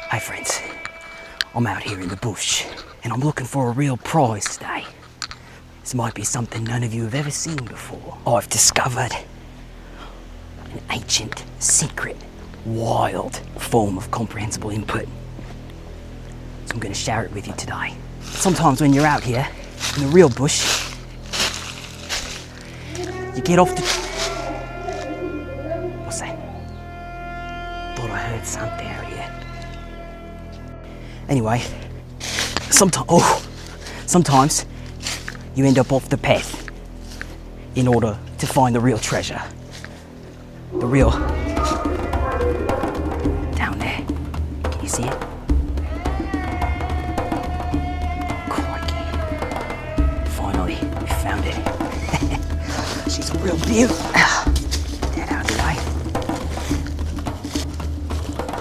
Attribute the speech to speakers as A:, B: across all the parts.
A: Hey friends, I'm out here in the bush and I'm looking for a real prize today. This might be something none of you have ever seen before. I've discovered an ancient, secret, wild form of comprehensible input. So I'm going to share it with you today. Sometimes when you're out here in the real bush, you get off the... What's that? Thought I heard something out here. Anyway, sometimes you end up off the path in order to find the real treasure. The real... Down there. Can you see it? Crikey. Finally, we found it. She's a real beaut. Get out today.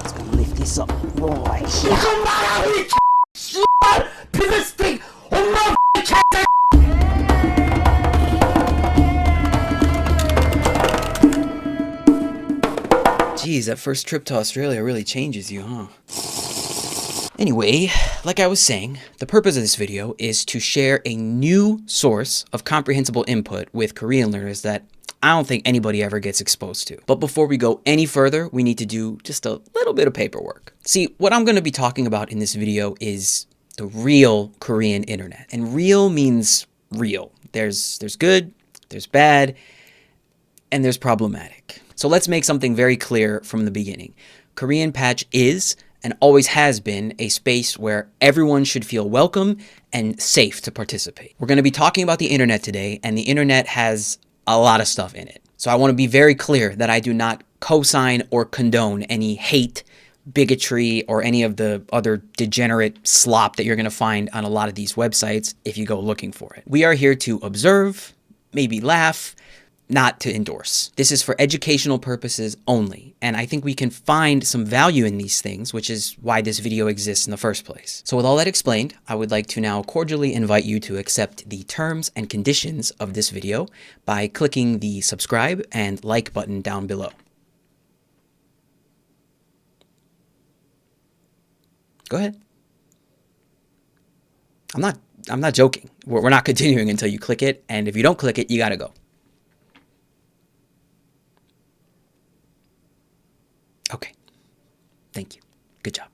A: Just gonna lift this up right here. Geez, that first trip to Australia really changes you, huh? Anyway, like I was saying, the purpose of this video is to share a new source of comprehensible input with Korean learners that I don't think anybody ever gets exposed to. But before we go any further, we need to do just a little bit of paperwork. See, what I'm going to be talking about in this video is the real Korean internet. And real means real. There's good, there's bad, and there's problematic. So let's make something very clear from the beginning. Korean Patch is and always has been a space where everyone should feel welcome and safe to participate. We're going to be talking about the internet today, and the internet has a lot of stuff in it. So I want to be very clear that I do not co-sign or condone any hate, bigotry, or any of the other degenerate slop that you're going to find on a lot of these websites if you go looking for it. We are here to observe, maybe laugh, not to endorse. This is for educational purposes only, and I think we can find some value in these things, which is why this video exists in the first place. So with all that explained, I would like to now cordially invite you to accept the terms and conditions of this video by clicking the subscribe and like button down below. Go ahead. I'm not joking. We're not continuing until you click it, and if you don't click it, you gotta go. Okay, thank you. Good job.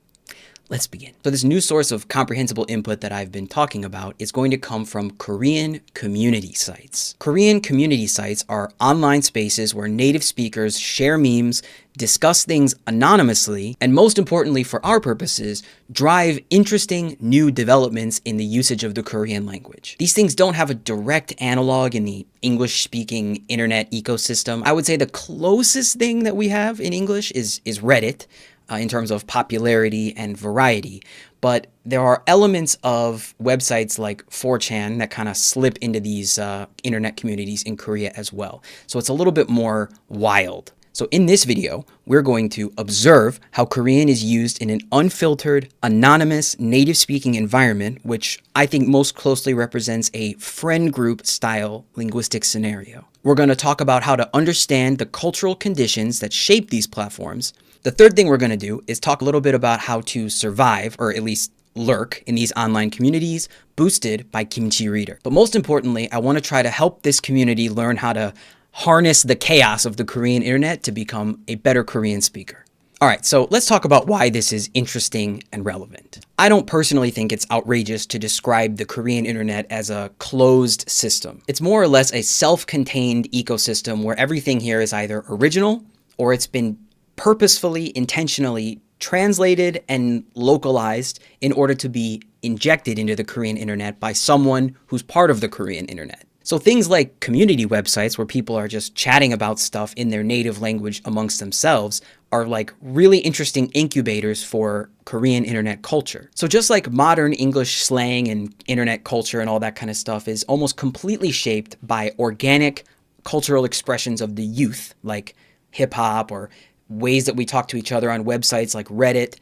A: Let's begin. So this new source of comprehensible input that I've been talking about is going to come from Korean community sites. Korean community sites are online spaces where native speakers share memes, discuss things anonymously, and most importantly for our purposes, drive interesting new developments in the usage of the Korean language. These things don't have a direct analog in the English-speaking internet ecosystem. I would say the closest thing that we have in English is Reddit, in terms of popularity and variety. But there are elements of websites like 4chan that kind of slip into these internet communities in Korea as well. So it's a little bit more wild. So in this video, we're going to observe how Korean is used in an unfiltered, anonymous, native-speaking environment, which I think most closely represents a friend group style linguistic scenario. We're going to talk about how to understand the cultural conditions that shape these platforms. The third thing we're going to do is talk a little bit about how to survive, or at least lurk, in these online communities, boosted by Kimchi Reader. But most importantly, I want to try to help this community learn how to harness the chaos of the Korean internet to become a better Korean speaker. All right, so let's talk about why this is interesting and relevant. I don't personally think it's outrageous to describe the Korean internet as a closed system. It's more or less a self-contained ecosystem where everything here is either original or it's been purposefully, intentionally translated and localized in order to be injected into the Korean internet by someone who's part of the Korean internet. So things like community websites where people are just chatting about stuff in their native language amongst themselves are like really interesting incubators for Korean internet culture. So just like modern English slang and internet culture and all that kind of stuff is almost completely shaped by organic cultural expressions of the youth, like hip hop, or ways that we talk to each other on websites like Reddit,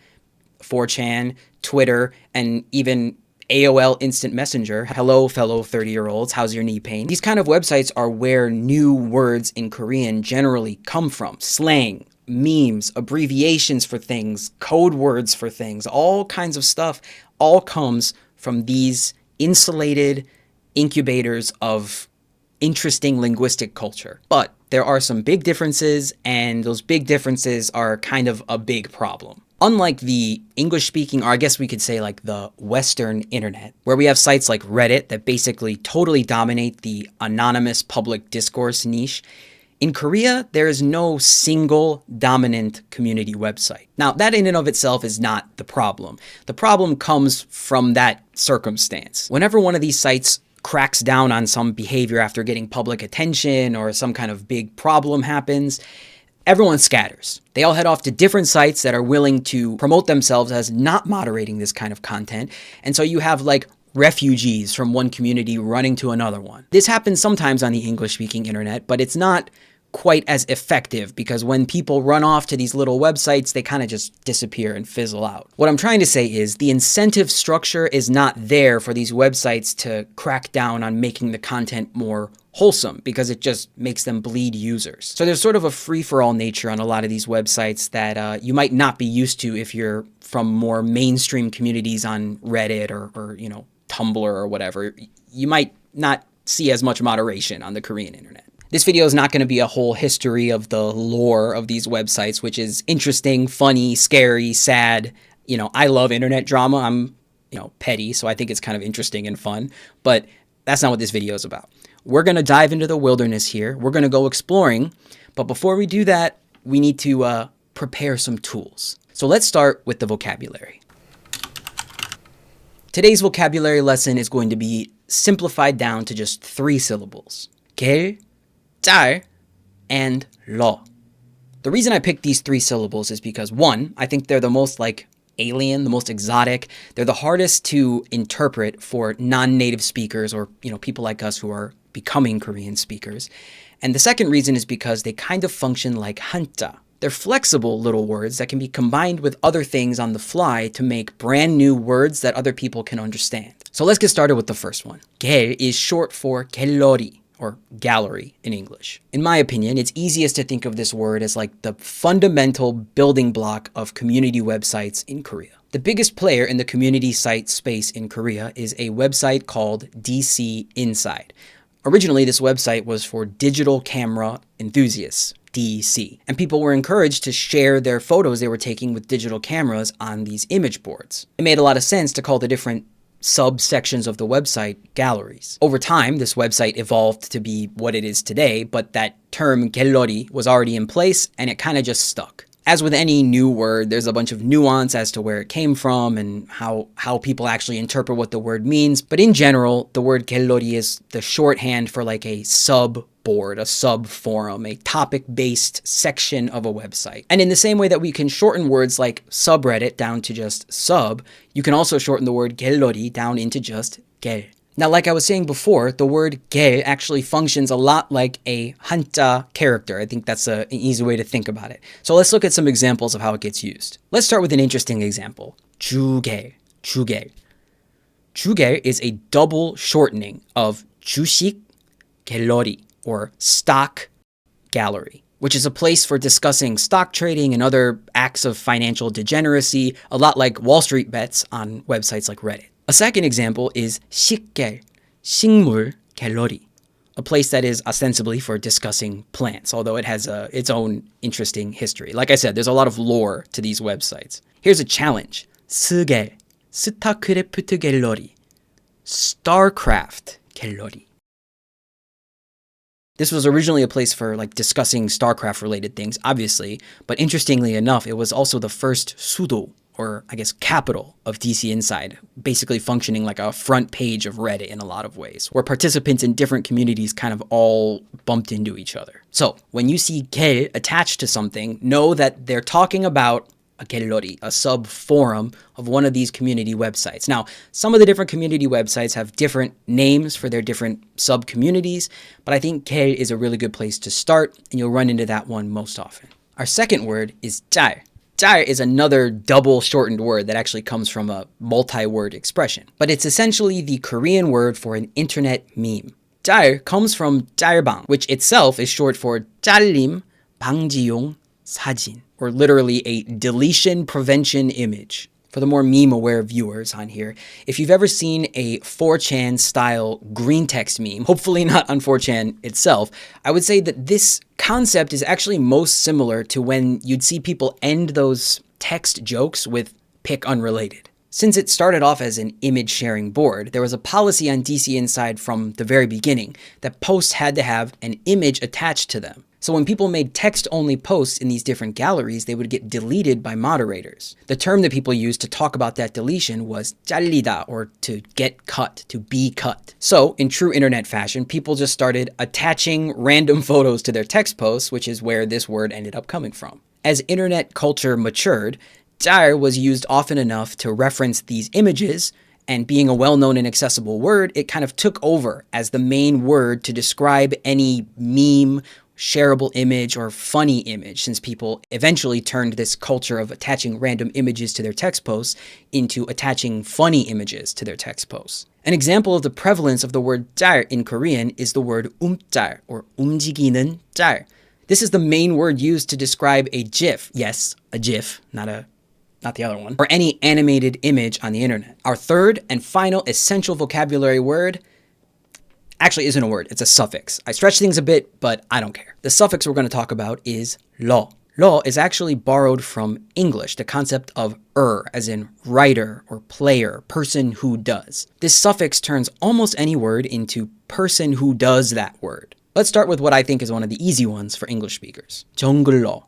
A: 4chan, Twitter, and even AOL Instant Messenger. Hello, fellow 30-year-olds, how's your knee pain? These kind of websites are where new words in Korean generally come from. Slang, memes, abbreviations for things, code words for things, all kinds of stuff, all comes from these insulated incubators of interesting linguistic culture. But there are some big differences, and those big differences are kind of a big problem. Unlike the English-speaking, or I guess we could say like the Western internet, where we have sites like Reddit that basically totally dominate the anonymous public discourse niche, in Korea, there is no single dominant community website. Now, that in and of itself is not the problem. The problem comes from that circumstance. Whenever one of these sites cracks down on some behavior after getting public attention or some kind of big problem happens, everyone scatters. They all head off to different sites that are willing to promote themselves as not moderating this kind of content. And so you have like refugees from one community running to another one. This happens sometimes on the English-speaking internet, but it's not quite as effective because when people run off to these little websites, they kind of just disappear and fizzle out. What I'm trying to say is the incentive structure is not there for these websites to crack down on making the content more wholesome because it just makes them bleed users. So there's sort of a free-for-all nature on a lot of these websites that you might not be used to if you're from more mainstream communities on Reddit or you know, Tumblr or whatever. You might not see as much moderation on the Korean internet. This video is not going to be a whole history of the lore of these websites, which is interesting, funny, scary, sad. You know, I love internet drama. I'm, you know, petty, so I think it's kind of interesting and fun, but that's not what this video is about. We're going to dive into the wilderness here. We're going to go exploring, but before we do that, we need to prepare some tools. So let's start with the vocabulary. Today's vocabulary lesson is going to be simplified down to just 3 syllables. 겔, 짤, and 러. The reason I picked these 3 syllables is because 1, I think they're the most like alien, the most exotic. They're the hardest to interpret for non-native speakers or, you know, people like us who are becoming Korean speakers. And the second reason is because they kind of function like hanja. They're flexible little words that can be combined with other things on the fly to make brand new words that other people can understand. So let's get started with the first one. 겔 is short for 갤러리, or gallery in English. In my opinion, it's easiest to think of this word as like the fundamental building block of community websites in Korea. The biggest player in the community site space in Korea is a website called DC Inside. Originally, this website was for digital camera enthusiasts, DEC, and people were encouraged to share their photos they were taking with digital cameras on these image boards. It made a lot of sense to call the different subsections of the website galleries. Over time, this website evolved to be what it is today, but that term 갤러리 was already in place and it kind of just stuck. As with any new word, there's a bunch of nuance as to where it came from and how people actually interpret what the word means. But in general, the word 갤러리 is the shorthand for like a sub-board, a sub-forum, a topic-based section of a website. And in the same way that we can shorten words like subreddit down to just sub, you can also shorten the word 갤러리 down into just 겔. Now, like I was saying before, the word 겔 actually functions a lot like a hanja character. I think that's an easy way to think about it. So let's look at some examples of how it gets used. Let's start with an interesting example. 주겔, 주겔. 주겔 is a double shortening of 주식 갤러리, or stock gallery, which is a place for discussing stock trading and other acts of financial degeneracy, a lot like Wall Street bets on websites like Reddit. A second example is 식겔, 식물 갤러리, a place that is ostensibly for discussing plants, although it has its own interesting history. Like I said, there's a lot of lore to these websites. Here's a challenge. 스겔, 스타크래프트 갤러리, StarCraft 갤러리. This was originally a place for like discussing StarCraft related things, obviously, but interestingly enough, it was also the first sudo, or I guess capital, of DC Inside, basically functioning like a front page of Reddit in a lot of ways, where participants in different communities kind of all bumped into each other. So when you see 겔 attached to something, know that they're talking about a 갤러리, a sub-forum of one of these community websites. Now, some of the different community websites have different names for their different sub-communities, but I think 겔 is a really good place to start, and you'll run into that one most often. Our second word is 짤. 짤 is another double shortened word that actually comes from a multi-word expression, but it's essentially the Korean word for an internet meme. 짤 comes from 짤방, which itself is short for 짤림 방지용 사진. or literally a deletion prevention image. For the more meme-aware viewers on here, if you've ever seen a 4chan style green text meme, hopefully not on 4chan itself, I would say that this concept is actually most similar to when you'd see people end those text jokes with pick unrelated. Since it started off as an image sharing board, there was a policy on DC Inside from the very beginning that posts had to have an image attached to them. So when people made text-only posts in these different galleries, they would get deleted by moderators. The term that people used to talk about that deletion was 잘리다, or to get cut, to be cut. So in true internet fashion, people just started attaching random photos to their text posts, which is where this word ended up coming from. As internet culture matured, 짤 was used often enough to reference these images, and being a well-known and accessible word, it kind of took over as the main word to describe any meme, shareable image, or funny image, since people eventually turned this culture of attaching random images to their text posts into attaching funny images to their text posts. An example of the prevalence of the word 짤 in Korean is the word 짤, or 움직이는 짤. This is the main word used to describe a GIF. Yes, a GIF, not the other one, or any animated image on the internet. Our third and final essential vocabulary word actually isn't a word, it's a suffix. I stretch things a bit, but I don't care. The suffix we're going to talk about is 러. 러 is actually borrowed from English, the concept of as in writer or player, person who does. This suffix turns almost any word into person who does that word. Let's start with what I think is one of the easy ones for English speakers. 정글러.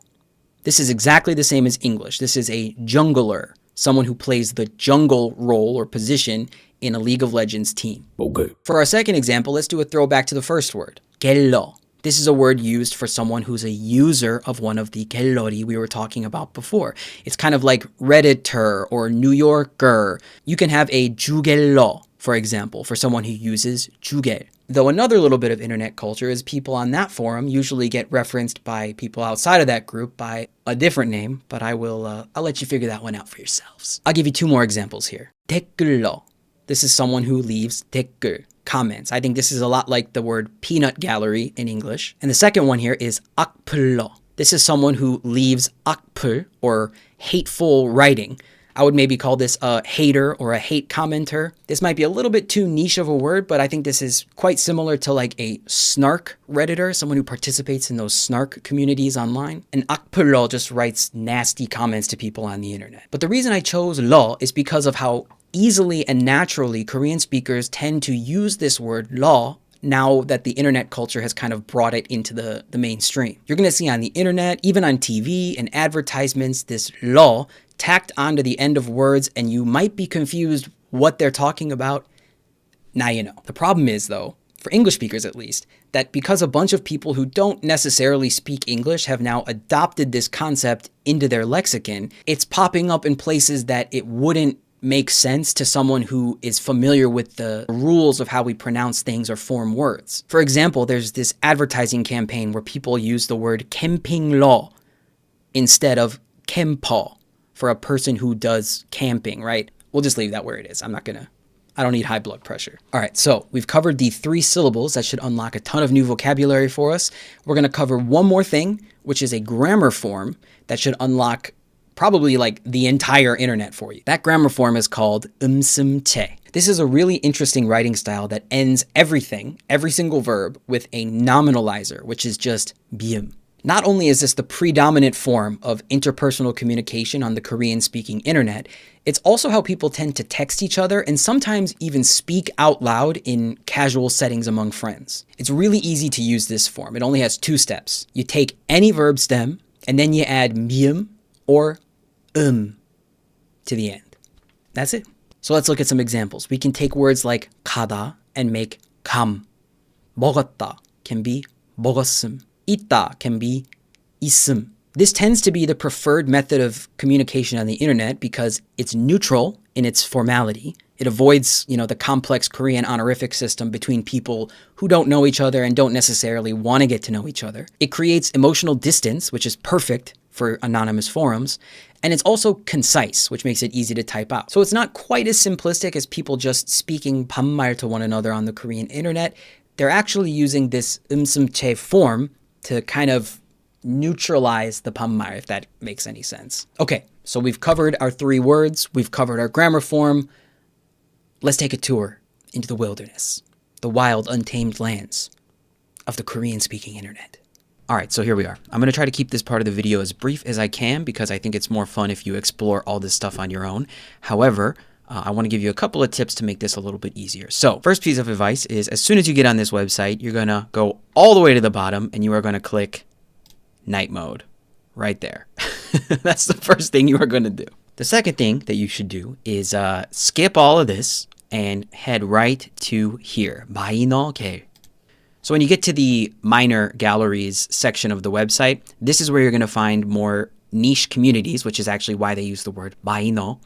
A: This is exactly the same as English. This is a jungler, someone who plays the jungle role or position in a League of Legends team. Okay. For our second example, let's do a throwback to the first word, 갤러. This is a word used for someone who's a user of one of the 갤러리 we were talking about before. It's kind of like Redditor or New Yorker. You can have a 주갤러, for example, for someone who uses 주갤. Though another little bit of internet culture is people on that forum usually get referenced by people outside of that group by a different name, but I'll let you figure that one out for yourselves. I'll give you two more examples here. 댓글러. This is someone who leaves 댓글, comments. I think this is a lot like the word peanut gallery in English. And the second one here is 악플러. This is someone who leaves 악플, or hateful writing. I would maybe call this a hater or a hate commenter. This might be a little bit too niche of a word, but I think this is quite similar to like a snark Redditor, someone who participates in those snark communities online. And 악플러 just writes nasty comments to people on the internet. But the reason I chose 러 is because of how easily and naturally Korean speakers tend to use this word 러 now that the internet culture has kind of brought it into the mainstream. You're going to see on the internet, even on TV and advertisements, this 러 tacked onto the end of words, and you might be confused what they're talking about. Now you know. The problem is, though, for English speakers at least, that because a bunch of people who don't necessarily speak English have now adopted this concept into their lexicon, it's popping up in places that it wouldn't make sense to someone who is familiar with the rules of how we pronounce things or form words. For example, there's this advertising campaign where people use the word 캠핑러 instead of 캠퍼 for a person who does camping, right? We'll just leave that where it is. I don't need high blood pressure. All right, so we've covered the 3 syllables that should unlock a ton of new vocabulary for us. We're going to cover one more thing, which is a grammar form that should unlock probably like the entire internet for you. That grammar form is called 음슴체. This is a really interesting writing style that ends everything, every single verb, with a nominalizer, which is just 비음. Not only is this the predominant form of interpersonal communication on the Korean-speaking internet, it's also how people tend to text each other and sometimes even speak out loud in casual settings among friends. It's really easy to use this form. It only has 2 steps. You take any verb stem, and then you add 미음 or to the end. That's it. So let's look at some examples. We can take words like 가다 and make 감. 먹었다 can be 먹었음. 있다 can be 있음. This tends to be the preferred method of communication on the internet because it's neutral in its formality. It avoids, the complex Korean honorific system between people who don't know each other and don't necessarily want to get to know each other. It creates emotional distance, which is perfect for anonymous forums. And it's also concise, which makes it easy to type out. So it's not quite as simplistic as people just speaking 반말 to one another on the Korean internet. They're actually using this 음슴체 form to kind of neutralize the 반말, if that makes any sense. Okay, so we've covered our 3 words, we've covered our grammar form. Let's take a tour into the wilderness, the wild, untamed lands of the Korean-speaking internet. All right, so here we are. I'm going to try to keep this part of the video as brief as I can because I think it's more fun if you explore all this stuff on your own. However, I want to give you a couple of tips to make this a little bit easier. So first piece of advice is as soon as you get on this website, you're going to go all the way to the bottom and you are going to click night mode right there. That's the first thing you are going to do. The second thing that you should do is skip all of this and head right to here. 마이너. So when you get to the minor galleries section of the website, this is where you're going to find more niche communities, which is actually why they use the word 마이너.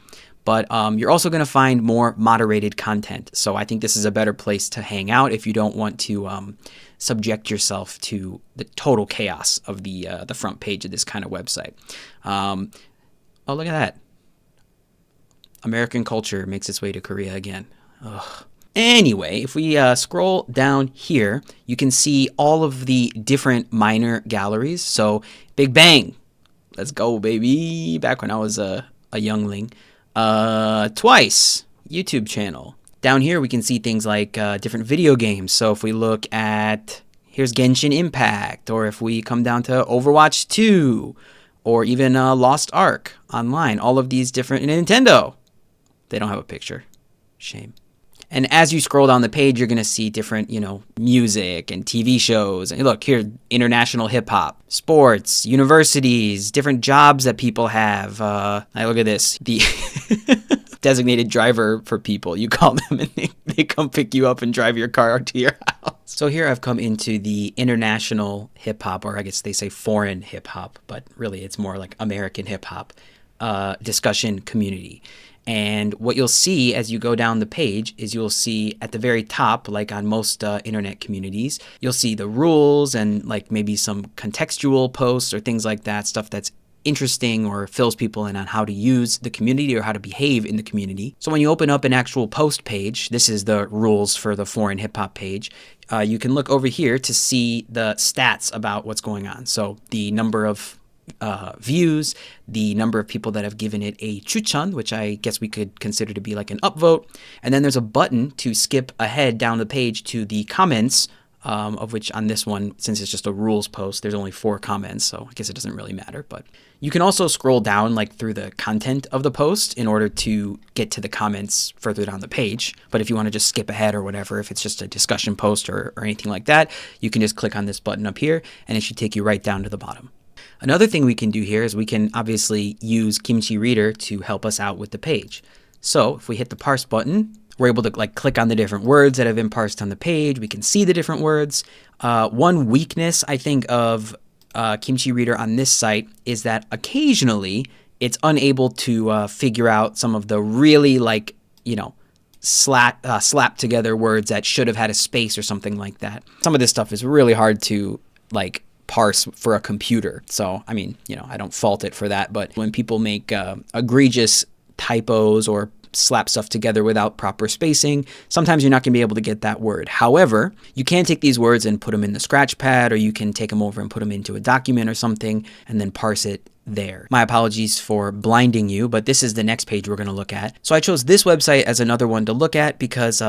A: But you're also going to find more moderated content. So I think this is a better place to hang out if you don't want to subject yourself to the total chaos of the front page of this kind of website. Oh, look at that. American culture makes its way to Korea again. Ugh. Anyway, if we scroll down here, you can see all of the different minor galleries. So Big Bang, let's go, baby. Back when I was a youngling. Twice, YouTube channel. Down here, we can see things like different video games. So if we look at, here's Genshin Impact, or if we come down to Overwatch 2, or even Lost Ark Online, all of these different, Nintendo. They don't have a picture. Shame. And as you scroll down the page, you're going to see different, music and TV shows. And look, here, international hip hop, sports, universities, different jobs that people have. Look at this. The designated driver for people. You call them and they come pick you up and drive your car to your house. So here I've come into the international hip hop, or I guess they say foreign hip hop, but really it's more like American hip hop discussion community. And what you'll see as you go down the page is you'll see at the very top, like on most internet communities, you'll see the rules and like maybe some contextual posts or things like that, stuff that's interesting or fills people in on how to use the community or how to behave in the community. So when you open up an actual post page, this is the rules for the foreign hip hop page, you can look over here to see the stats about what's going on. So the number of views, the number of people that have given it a 추천, which I guess we could consider to be like an upvote. And then there's a button to skip ahead down the page to the comments, of which on this one, since it's just a rules post, there's only 4 comments, so I guess it doesn't really matter. But you can also scroll down like through the content of the post in order to get to the comments further down the page. But if you want to just skip ahead or whatever, if it's just a discussion post or anything like that, you can just click on this button up here and it should take you right down to the bottom. Another thing we can do here is we can obviously use Kimchi Reader to help us out with the page. So if we hit the parse button, we're able to like click on the different words that have been parsed on the page. We can see the different words. One weakness I think of Kimchi Reader on this site is that occasionally it's unable to figure out some of the really slap together words that should have had a space or something like that. Some of this stuff is really hard to parse for a computer. So, I mean, I don't fault it for that, but when people make egregious typos or slap stuff together without proper spacing, sometimes you're not going to be able to get that word. However, you can take these words and put them in the scratch pad, or you can take them over and put them into a document or something and then parse it there. My apologies for blinding you, but this is the next page we're going to look at. So I chose this website as another one to look at because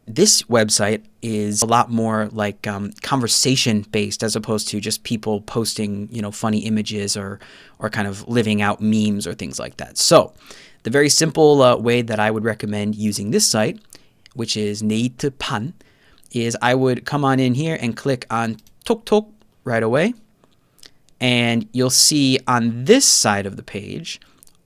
A: this website is a lot more like conversation based as opposed to just people posting, funny images or kind of living out memes or things like that. So the very simple way that I would recommend using this site, which is 네이트판, is I would come on in here and click on 톡톡 right away. And you'll see on this side of the page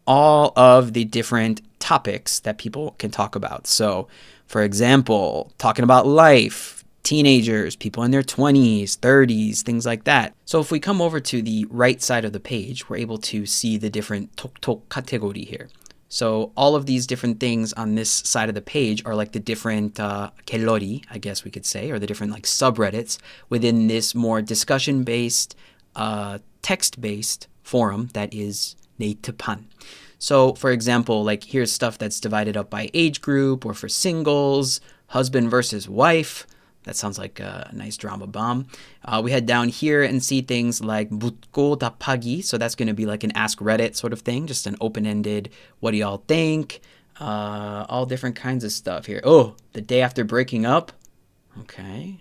A: all of the different topics that people can talk about. So, for example, talking about life, teenagers, people in their 20s, 30s, things like that. So if we come over to the right side of the page, we're able to see the different 톡톡 category here. So all of these different things on this side of the page are like the different 갤러리, I guess we could say, or the different like subreddits within this more discussion-based, text-based forum that is 네이트판. So for example, like here's stuff that's divided up by age group or for singles, husband versus wife, That sounds like a nice drama bomb. We head down here and see things like 묻고 답하기. So that's going to be like an Ask Reddit sort of thing, just an open-ended, what do y'all think? All different kinds of stuff here. Oh, the day after breaking up. Okay.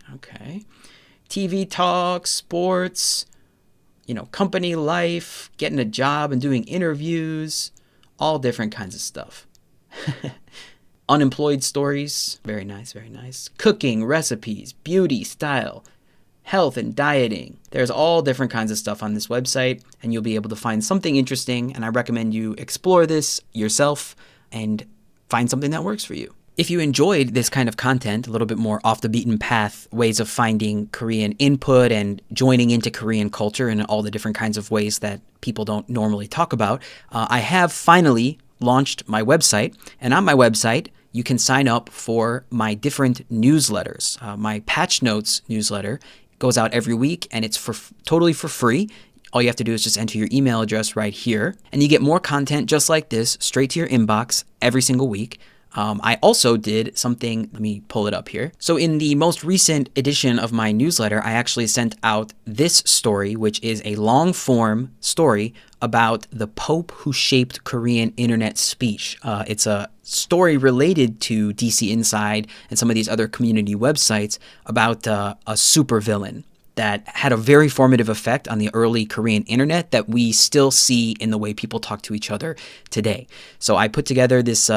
A: TV talk, sports, company life, getting a job and doing interviews, all different kinds of stuff. Unemployed stories, very nice. Cooking, recipes, beauty, style, health and dieting. There's all different kinds of stuff on this website, and you'll be able to find something interesting, and I recommend you explore this yourself and find something that works for you. If you enjoyed this kind of content, a little bit more off the beaten path ways of finding Korean input and joining into Korean culture in all the different kinds of ways that people don't normally talk about, I have finally launched my website, and on my website you can sign up for my different newsletters. My Patch Notes newsletter goes out every week, and it's totally for free. All you have to do is just enter your email address right here, and you get more content just like this straight to your inbox every single week. I also did something, let me pull it up here. So in the most recent edition of my newsletter, I actually sent out this story, which is a long form story about the Pope who shaped Korean internet speech. It's a story related to DC Inside and some of these other community websites about a supervillain that had a very formative effect on the early Korean internet that we still see in the way people talk to each other today. So I put together this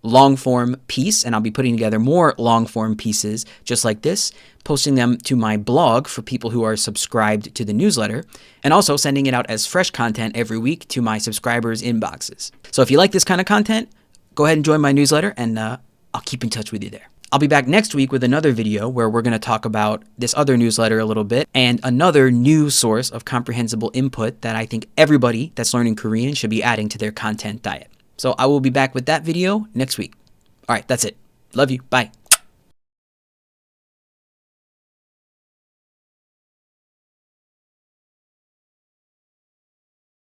A: long form piece, and I'll be putting together more long form pieces just like this, posting them to my blog for people who are subscribed to the newsletter, and also sending it out as fresh content every week to my subscribers' inboxes. So if you like this kind of content, go ahead and join my newsletter, and I'll keep in touch with you there. I'll be back next week with another video where we're going to talk about this other newsletter a little bit and another new source of comprehensible input that I think everybody that's learning Korean should be adding to their content diet. So I will be back with that video next week. All right, that's it. Love you. Bye.